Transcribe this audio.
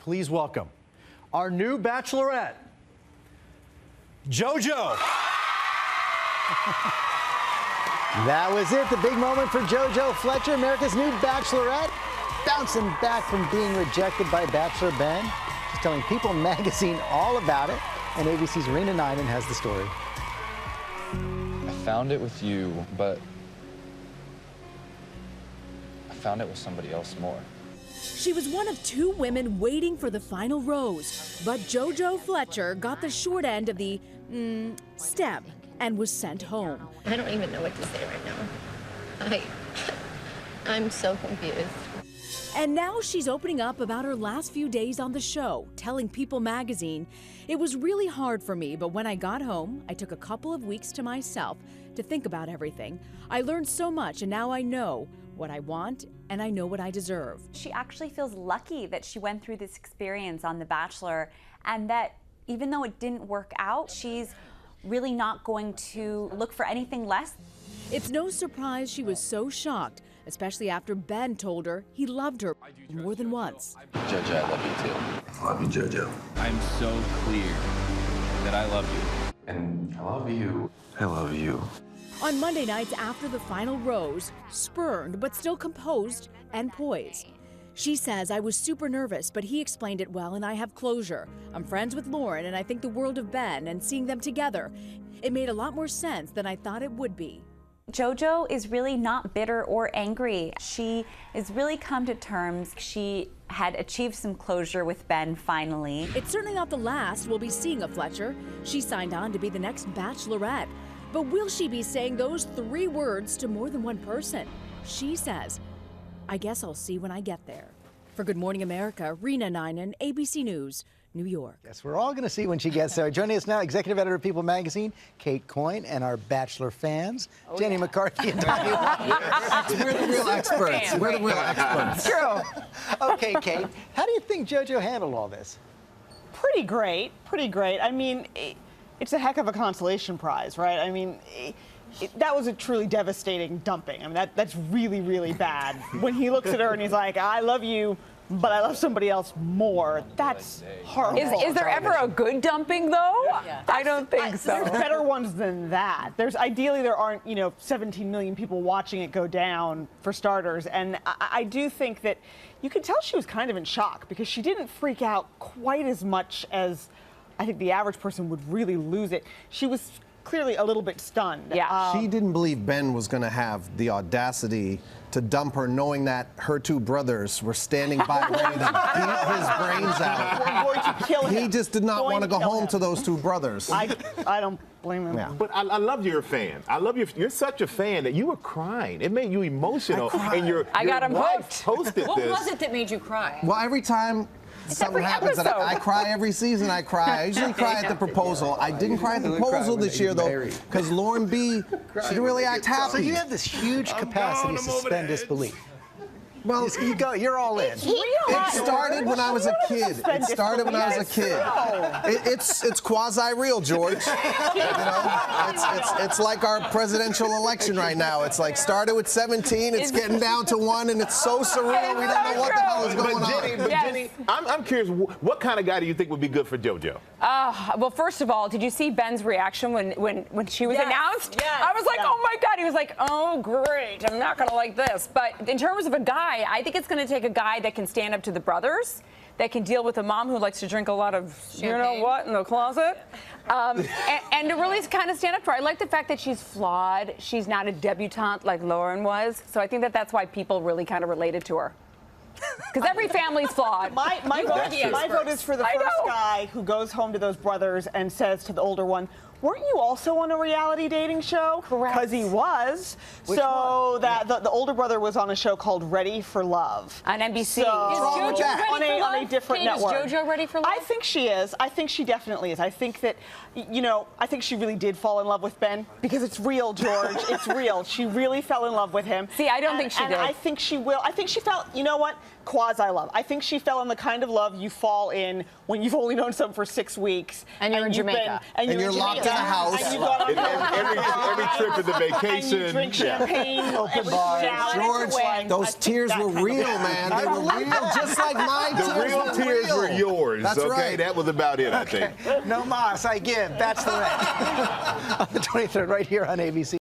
please welcome our new Bachelorette, JoJo. That was it, the big moment for JoJo Fletcher, America's new Bachelorette, bouncing back from being rejected by Bachelor Ben. She's telling People magazine all about it, and ABC's Rena Nynan has the story. I found it with you, but I found it with somebody else more. She was one of 2 women waiting for the final rose, but JoJo Fletcher got the short end of the stem and was sent home. I don't even know what to say right now. I'm so confused. And now she's opening up about her last few days on the show, telling People magazine, "It was really hard for me, but when I got home, I took a couple of weeks to myself to think about everything. I learned so much, and now I know what I want, and I know what I deserve." She actually feels lucky that she went through this experience on The Bachelor, and that even though it didn't work out, she's really not going to look for anything less. It's no surprise she was so shocked, especially after Ben told her he loved her more than once. JoJo, I love you too. I love you, JoJo. I'm so clear that I love you. And I love you. I love you. On Monday nights after the final rose, spurned but still composed and poised. She says, "I was super nervous, but he explained it well and I have closure. I'm friends with Lauren and I think the world of Ben, and seeing them together, it made a lot more sense than I thought it would be." JoJo is really not bitter or angry. She has really come to terms. She had achieved some closure with Ben finally. It's certainly not the last we'll be seeing of Fletcher. She signed on to be the next Bachelorette. But will she be saying those 3 words to more than one person? She says, "I guess I'll see when I get there." For Good Morning America, Rena Nynan, ABC News, New York. Yes, we're all going to see when she gets there. Joining us now, executive editor of People magazine, Kate Coyne, and our Bachelor fans, Jenny McCarthy and Tommy. We're the real experts. We're the real experts. True. Okay, Kate, how do you think JoJo handled all this? Pretty great, pretty great. I mean, it's a heck of a consolation prize, right? I mean, that was a truly devastating dumping. I mean, that's really, really bad. When he looks at her and he's like, "I love you, but I love somebody else more," that's horrible. Is there ever a good dumping, though? Yeah. I don't think so. There's better ones than that. Ideally, there aren't, 17 million people watching it go down, for starters. And I do think that you could tell she was kind of in shock, because she didn't freak out quite as much as I think the average person would really lose it. She was clearly a little bit stunned. Yeah. She didn't believe Ben was going to have the audacity to dump her, knowing that her 2 brothers were standing by ready to beat his brains out. We're going to kill him. He just did not want to go home to those 2 brothers. I don't blame him. Yeah. But I love you're a fan. I love you. You're such a fan that you were crying. It made you emotional. And I got him hooked. Posted What this. was it that made you cry? Well, every time something happens, and I cry every season. I cry. I usually cry at the proposal. I didn't cry at the proposal this year, though, because Lauren B, she didn't really act happy. So you have this huge capacity to suspend disbelief. Well, you're all in. It started when I was a kid. It started when I was a kid. It's quasi-real, George. It's like our presidential election right now. It's like started with 17, it's getting down to 1, and it's so surreal. We don't know what the hell is going on. But Jenny, I'm curious, what kind of guy do you think would be good for JoJo? Well, first of all, did you see Ben's reaction when she was announced? Yes. I was like, oh my God. He was like, oh, great. I'm not going to like this. But in terms of a guy, I think it's going to take a guy that can stand up to the brothers, that can deal with a mom who likes to drink a lot of, Champagne. in the closet, and to really kind of stand up for her. I like the fact that she's flawed. She's not a debutante like Lauren was. So I think that's why people really kind of related to her. Because every family's flawed. My vote is for the first guy who goes home to those brothers and says to the older one, "Weren't you also on a reality dating show?" Correct. Because he was. The older brother was on a show called Ready for Love. On NBC. So, Is JoJo ready for love? On a different Kate, network. Is JoJo ready for love? I think she is. I think she definitely is. I think that, I think she really did fall in love with Ben, because it's real, George. It's real. She really fell in love with him. See, I don't think she did. And I think she will. I think she felt, you know what? quasi-love. I think she fell in the kind of love you fall in when you've only known someone for 6 weeks. And you're in Jamaica. And you're locked in a house. And you've gone on every trip is a vacation. And you drink champagne. Open bars. George, those tears were real, man. They were real, just like my tears. The real tears were yours. That's okay, right. that was about it, I think. No mas, I give. Bachelorette. On the 23rd, right here on ABC.